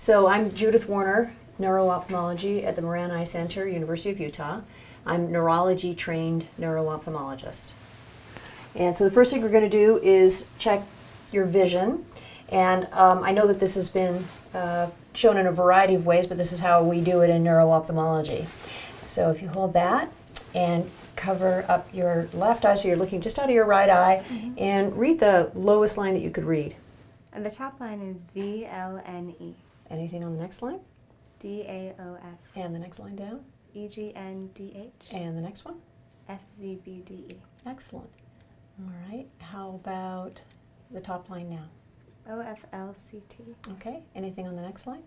So I'm Judith Warner, Neuro Ophthalmology at the Moran Eye Center, University of Utah. I'm neurology trained neuro ophthalmologist. And so the first thing we're going to do is check your vision. And I know that this has been shown in a variety of ways, but this is how we do it in neuro ophthalmology. So if you hold that and cover up your left eye so you're looking just out of your right eye, and read the lowest line that you could read. And the top line is VLNE. Anything on the next line? DAOF. And the next line down? EGNDH. And the next one? FZBDE. Excellent. All right. How about the top line now? OFLCT. Okay. Anything on the next line?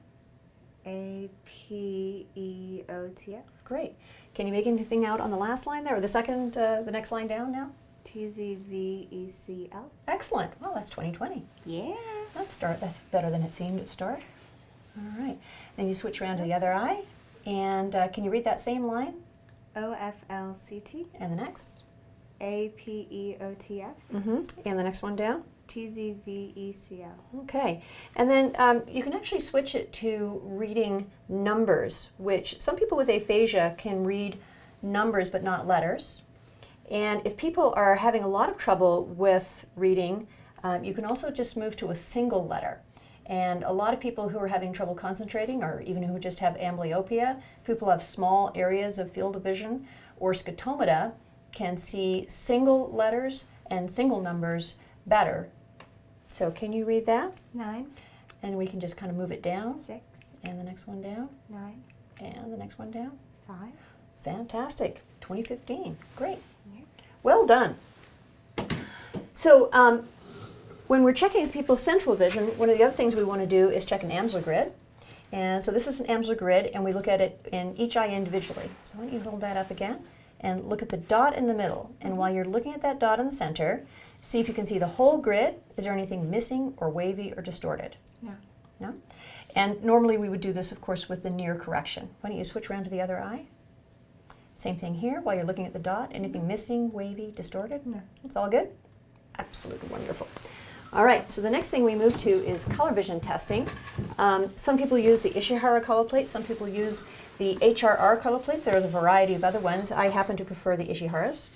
APEOTF. Great. Can you make anything out on the last line there, or the second, the next line down now? TZVECL. Excellent. Well, that's 20/20. Yeah. Let's start. That's better than it seemed at start. All right. Then you switch around to the other eye, and can you read that same line? OFLCT. And the next? APEOTF. And the next one down? TZVECL. Okay. And then you can actually switch it to reading numbers, which some people with aphasia can read numbers but not letters. And if people are having a lot of trouble with reading, you can also just move to a single letter. And a lot of people who are having trouble concentrating, or even who just have amblyopia, people who have small areas of field of vision, or scotomata, can see single letters and single numbers better. So can you read that? 9. And we can just kind of move it down. 6. And the next one down. 9. And the next one down. 5. Fantastic. 2015. Great. Yeah. Well done. So when we're checking people's central vision, one of the other things we want to do is check an Amsler grid. And so this is an Amsler grid, and we look at it in each eye individually. So why don't you hold that up again and look at the dot in the middle. And while you're looking at that dot in the center, see if you can see the whole grid. Is there anything missing or wavy or distorted? No. No? And normally we would do this, of course, with the near correction. Why don't you switch around to the other eye? Same thing here. While you're looking at the dot, anything missing, wavy, distorted? No. It's all good? Absolutely wonderful. All right, so the next thing we move to is color vision testing. Some people use the Ishihara color plate. Some people use the HRR color plates. There's a variety of other ones. I happen to prefer the Ishiharas.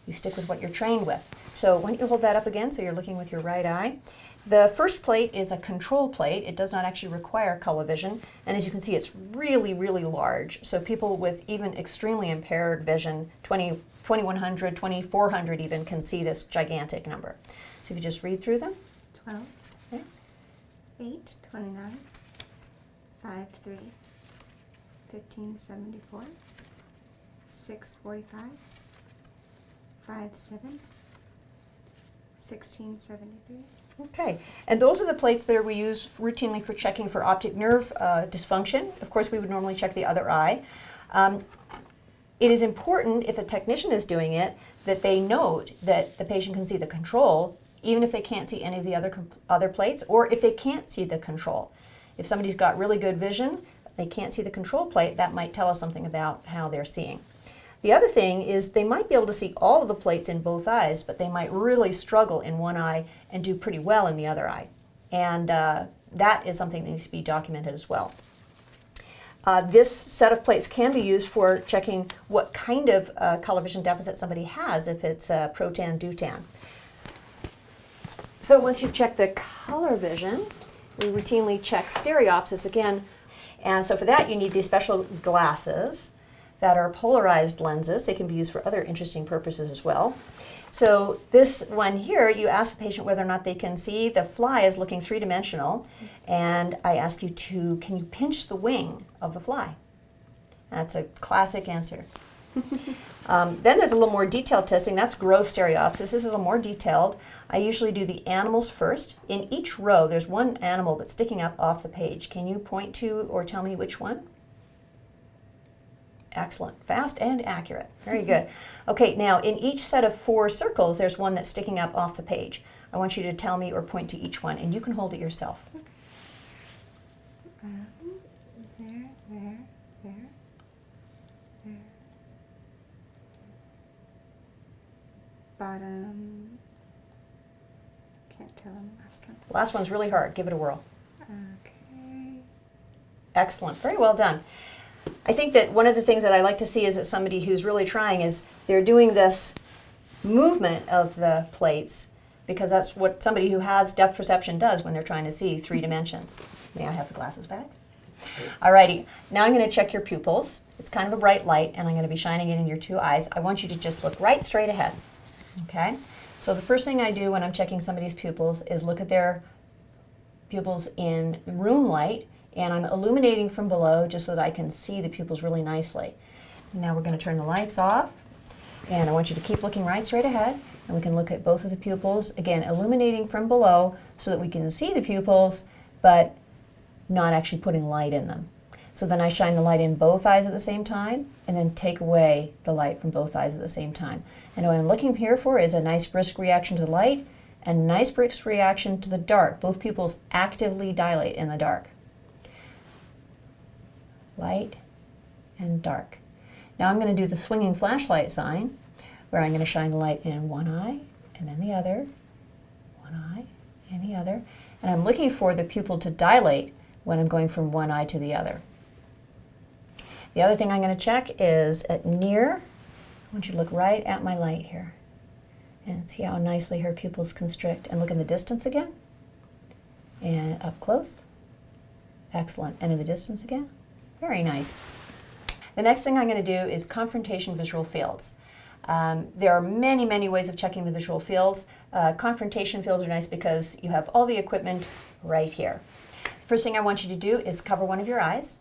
You stick with what you're trained with. So why don't you hold that up again so you're looking with your right eye. The first plate is a control plate. It does not actually require color vision. And as you can see, it's really, really large. So people with even extremely impaired vision, 2100, 2400 even, can see this gigantic number. So if you just read through them. 12. Okay. 8. 29. 5. 3. 1574. 6. 45. 5. 7. 1673. Okay, and those are the plates that we use routinely for checking for optic nerve dysfunction. Of course, we would normally check the other eye. It is important, if a technician is doing it, that they note that the patient can see the control, even if they can't see any of the other plates, or if they can't see the control. If somebody's got really good vision, they can't see the control plate, that might tell us something about how they're seeing. The other thing is they might be able to see all of the plates in both eyes, but they might really struggle in one eye and do pretty well in the other eye. And that is something that needs to be documented as well. This set of plates can be used for checking what kind of color vision deficit somebody has, if it's protan, deutan. So once you've checked the color vision, we routinely check stereopsis again. And so for that, you need these special glasses that are polarized lenses. They can be used for other interesting purposes as well. So this one here, you ask the patient whether or not they can see. The fly is looking three-dimensional, and I ask you to, can you pinch the wing of the fly? That's a classic answer. Then there's a little more detailed testing. That's gross stereopsis. This is a more detailed. I usually do the animals first. In each row, there's one animal that's sticking up off the page. Can you point to or tell me which one? Excellent. Fast and accurate. Very good. Okay, now in each set of 4 circles, there's one that's sticking up off the page. I want you to tell me or point to each one, and you can hold it yourself. There, there, there, there. Bottom. Can't tell on the last one. The last one's really hard. Give it a whirl. Okay. Excellent. Very well done. I think that one of the things that I like to see is that somebody who's really trying is they're doing this movement of the plates because that's what somebody who has depth perception does when they're trying to see 3 dimensions. May I have the glasses back? Alrighty, now I'm going to check your pupils. It's kind of a bright light and I'm going to be shining it in your 2 eyes. I want you to just look right straight ahead. Okay? So the first thing I do when I'm checking somebody's pupils is look at their pupils in room light, and I'm illuminating from below just so that I can see the pupils really nicely. Now we're going to turn the lights off, and I want you to keep looking right straight ahead, and we can look at both of the pupils, again illuminating from below so that we can see the pupils but not actually putting light in them. So then I shine the light in both eyes at the same time and then take away the light from both eyes at the same time. And what I'm looking here for is a nice brisk reaction to the light and a nice brisk reaction to the dark. Both pupils actively dilate in the dark. Light and dark. Now I'm going to do the swinging flashlight sign where I'm going to shine the light in one eye and then the other, one eye and the other. And I'm looking for the pupil to dilate when I'm going from one eye to the other. The other thing I'm going to check is at near. I want you to look right at my light here and see how nicely her pupils constrict. And look in the distance again. And up close. Excellent. And in the distance again. Very nice. The next thing I'm going to do is confrontation visual fields. There are many, many ways of checking the visual fields. Confrontation fields are nice because you have all the equipment right here. First thing I want you to do is cover one of your eyes.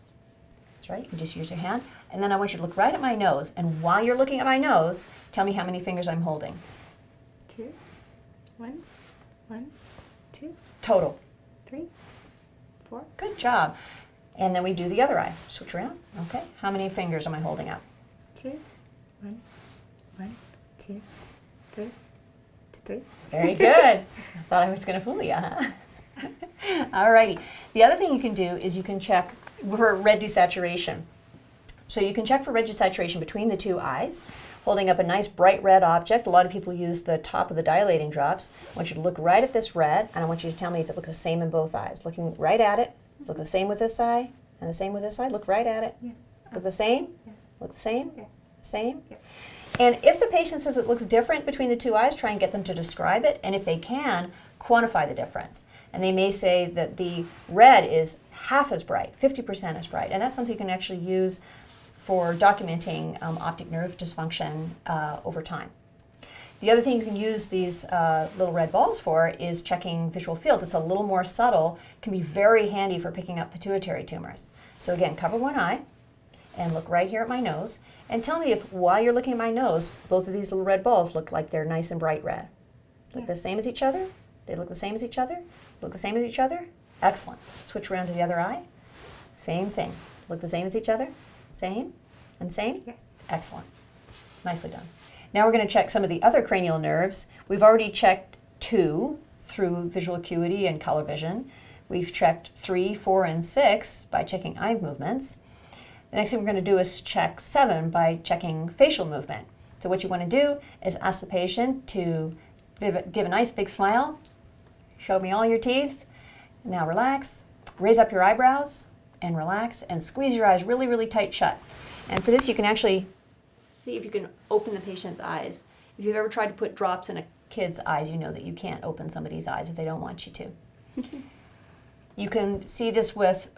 That's right, you can just use your hand. And then I want you to look right at my nose. And while you're looking at my nose, tell me how many fingers I'm holding. 2, 1, 1, 2, Total. 3, 4. Good job. And then we do the other eye. Switch around. Okay. How many fingers am I holding up? 2, 1, 1, 2, 3, 3. Very good. I thought I was going to fool you, huh? Alrighty. The other thing you can do is you can check for red desaturation. So you can check for red desaturation between the 2 eyes, holding up a nice bright red object. A lot of people use the top of the dilating drops. I want you to look right at this red, and I want you to tell me if it looks the same in both eyes. Looking right at it. Look the same with this eye, and the same with this eye. Look right at it. Yes. Look the same? Yes. Look the same? Yes. Same? Yes. And if the patient says it looks different between the 2 eyes, try and get them to describe it. And if they can, quantify the difference. And they may say that the red is half as bright, 50% as bright. And that's something you can actually use for documenting optic nerve dysfunction over time. The other thing you can use these little red balls for is checking visual fields. It's a little more subtle, can be very handy for picking up pituitary tumors. So again, cover one eye and look right here at my nose and tell me if while you're looking at my nose, both of these little red balls look like they're nice and bright red. Look the same as each other? They look the same as each other? Look the same as each other? Excellent. Switch around to the other eye. Same thing. Look the same as each other? Same? And same? Yes. Excellent. Nicely done. Now we're going to check some of the other cranial nerves. We've already checked 2 through visual acuity and color vision. We've checked 3, 4, and 6 by checking eye movements. The next thing we're going to do is check 7 by checking facial movement. So what you want to do is ask the patient to give a nice big smile, show me all your teeth, now relax, raise up your eyebrows, and relax, and squeeze your eyes really, really tight shut. And for this you can actually see if you can open the patient's eyes. If you've ever tried to put drops in a kid's eyes, you know that you can't open somebody's eyes if they don't want you to. You can see this with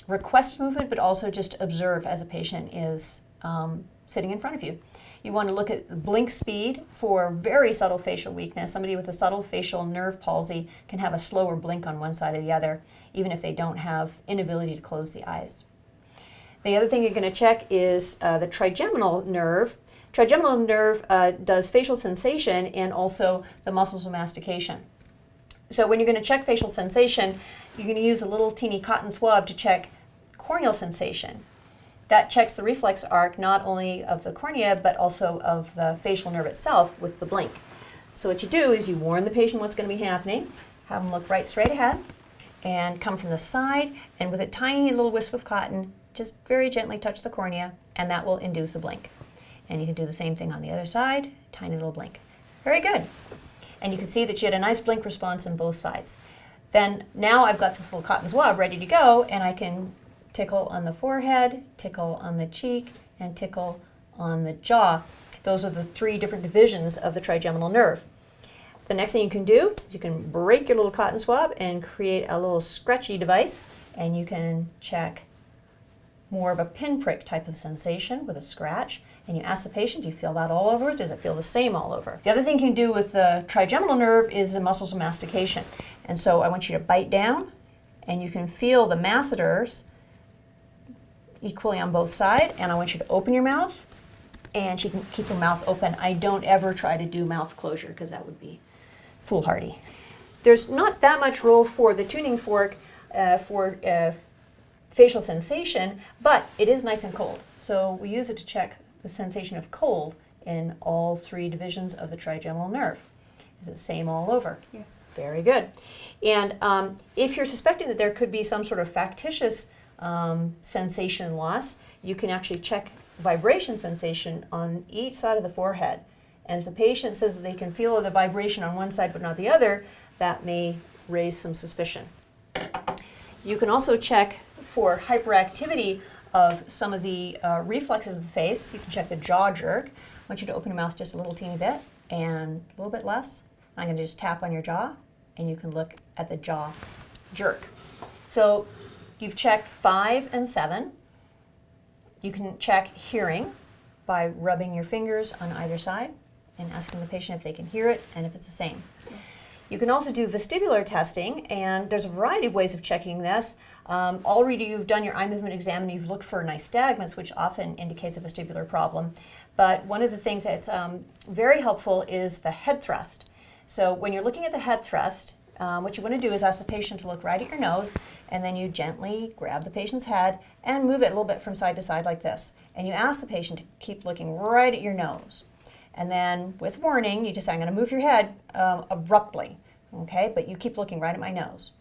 request movement, but also just observe as a patient is sitting in front of you. You want to look at blink speed for very subtle facial weakness. Somebody with a subtle facial nerve palsy can have a slower blink on one side or the other, even if they don't have inability to close the eyes. The other thing you're going to check is the trigeminal nerve. Trigeminal nerve does facial sensation and also the muscles of mastication. So when you're going to check facial sensation, you're going to use a little teeny cotton swab to check corneal sensation. That checks the reflex arc not only of the cornea but also of the facial nerve itself with the blink. So what you do is you warn the patient what's going to be happening, have them look right straight ahead, and come from the side, and with a tiny little wisp of cotton, just very gently touch the cornea, and that will induce a blink. And you can do the same thing on the other side, tiny little blink. Very good. And you can see that she had a nice blink response on both sides. Then now I've got this little cotton swab ready to go, and I can tickle on the forehead, tickle on the cheek, and tickle on the jaw. Those are the 3 different divisions of the trigeminal nerve. The next thing you can do is you can break your little cotton swab and create a little scratchy device, and you can check more of a pinprick type of sensation with a scratch. And you ask the patient, do you feel that all over? Does it feel the same all over? The other thing you can do with the trigeminal nerve is the muscles of mastication. And so I want you to bite down, and you can feel the masseters equally on both sides. And I want you to open your mouth, and you can keep your mouth open. I don't ever try to do mouth closure because that would be foolhardy. There's not that much role for the tuning fork for facial sensation, but it is nice and cold. So we use it to check the sensation of cold in all 3 divisions of the trigeminal nerve. Is it the same all over? Yes. Very good. And if you're suspecting that there could be some sort of factitious sensation loss, you can actually check vibration sensation on each side of the forehead. And if the patient says that they can feel the vibration on one side but not the other, that may raise some suspicion. You can also check for hyperactivity of some of the reflexes of the face. You can check the jaw jerk. I want you to open your mouth just a little teeny bit and a little bit less. I'm going to just tap on your jaw, and you can look at the jaw jerk. So you've checked 5 and 7. You can check hearing by rubbing your fingers on either side and asking the patient if they can hear it and if it's the same. You can also do vestibular testing, and there's a variety of ways of checking this. Already you've done your eye movement exam and you've looked for nystagmus, which often indicates a vestibular problem. But one of the things that's very helpful is the head thrust. So when you're looking at the head thrust, what you want to do is ask the patient to look right at your nose, and then you gently grab the patient's head and move it a little bit from side to side like this. And you ask the patient to keep looking right at your nose. And then with warning, you just say, I'm going to move your head abruptly, okay? But you keep looking right at my nose,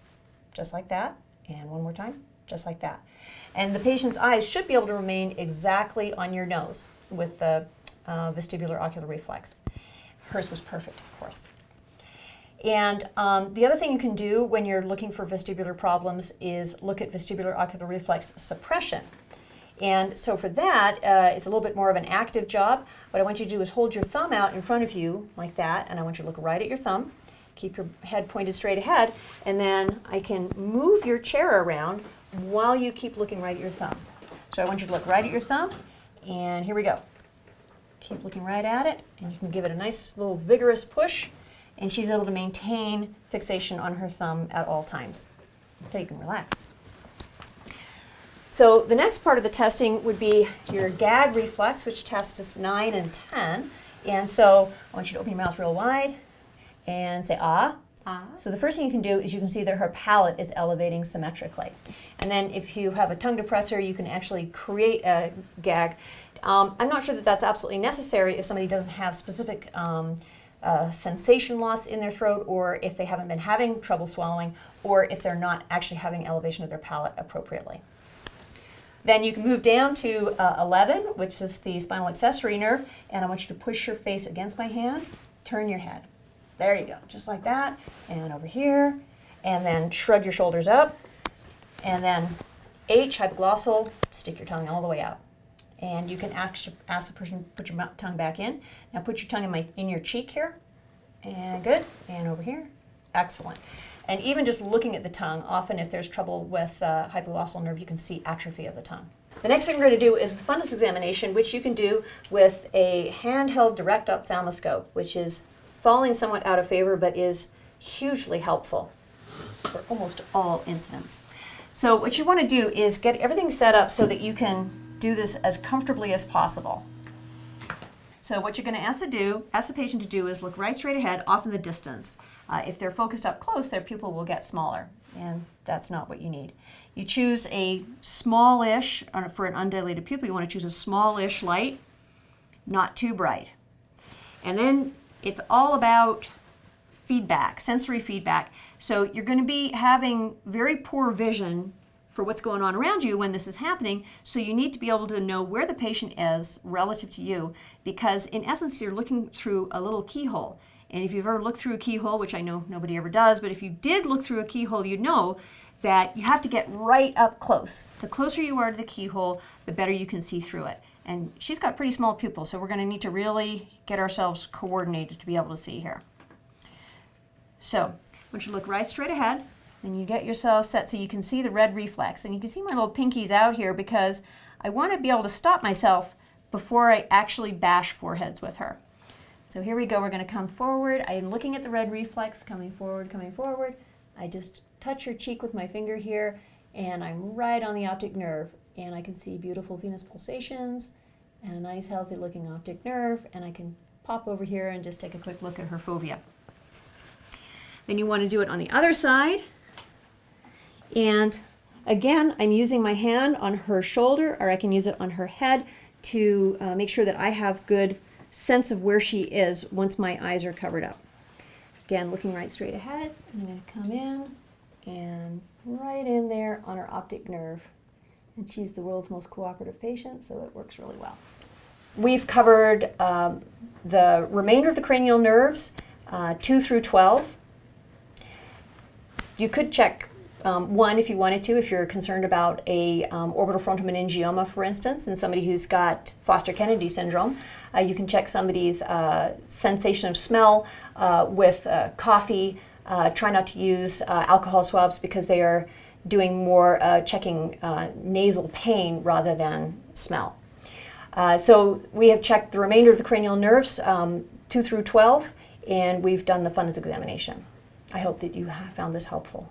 just like that. And one more time, just like that. And the patient's eyes should be able to remain exactly on your nose with the vestibular ocular reflex. Hers was perfect, of course. And the other thing you can do when you're looking for vestibular problems is look at vestibular ocular reflex suppression. And so for that, it's a little bit more of an active job. What I want you to do is hold your thumb out in front of you like that, and I want you to look right at your thumb. Keep your head pointed straight ahead, and then I can move your chair around while you keep looking right at your thumb. So I want you to look right at your thumb, and here we go. Keep looking right at it, and you can give it a nice little vigorous push, and she's able to maintain fixation on her thumb at all times. Okay, you can relax. So the next part of the testing would be your gag reflex, which tests 9 and 10. And so I want you to open your mouth real wide and say ah. Ah. So the first thing you can do is you can see that her palate is elevating symmetrically. And then if you have a tongue depressor, you can actually create a gag. I'm not sure that that's absolutely necessary if somebody doesn't have specific sensation loss in their throat, or if they haven't been having trouble swallowing, or if they're not actually having elevation of their palate appropriately. Then you can move down to 11, which is the spinal accessory nerve, and I want you to push your face against my hand, turn your head. There you go, just like that, and over here, and then shrug your shoulders up, and then H, hypoglossal, stick your tongue all the way out. And you can ask the person to put your tongue back in. Now put your tongue in your cheek here, and good, and over here, excellent. And even just looking at the tongue, often if there's trouble with hypoglossal nerve, you can see atrophy of the tongue. The next thing we're going to do is the fundus examination, which you can do with a handheld direct ophthalmoscope, which is falling somewhat out of favor, but is hugely helpful for almost all incidents. So what you want to do is get everything set up so that you can do this as comfortably as possible. So what you're going to ask the patient to do is look right straight ahead, off in the distance. If they're focused up close, their pupil will get smaller, and that's not what you need. You choose a smallish, for an undilated pupil, you want to choose a smallish light, not too bright. And then it's all about feedback, sensory feedback. So you're going to be having very poor vision for what's going on around you when this is happening, so you need to be able to know where the patient is relative to you, because in essence you're looking through a little keyhole. And if you've ever looked through a keyhole, which I know nobody ever does, but if you did look through a keyhole, you'd know that you have to get right up close. The closer you are to the keyhole, the better you can see through it. And she's got pretty small pupils, so we're going to need to really get ourselves coordinated to be able to see here. So, I want you to look right straight ahead, and you get yourself set so you can see the red reflex. And you can see my little pinkies out here because I want to be able to stop myself before I actually bash foreheads with her. So here we go, we're going to come forward. I am looking at the red reflex, coming forward, coming forward. I just touch her cheek with my finger here, and I'm right on the optic nerve. And I can see beautiful venous pulsations and a nice healthy looking optic nerve, and I can pop over here and just take a quick look at her fovea. Then you want to do it on the other side. And again, I'm using my hand on her shoulder, or I can use it on her head to make sure that I have good sense of where she is once my eyes are covered up. Again, looking right straight ahead, and I'm going to come in and right in there on her optic nerve. And she's the world's most cooperative patient, so it works really well. We've covered the remainder of the cranial nerves, 2 through 12. You could check 1 if you wanted to, if you're concerned about a orbital frontal meningioma, for instance, and somebody who's got Foster-Kennedy syndrome. You can check somebody's sensation of smell with coffee. Try not to use alcohol swabs because they are doing more checking nasal pain rather than smell. So we have checked the remainder of the cranial nerves, 2 through 12, and we've done the fundus examination. I hope that you have found this helpful.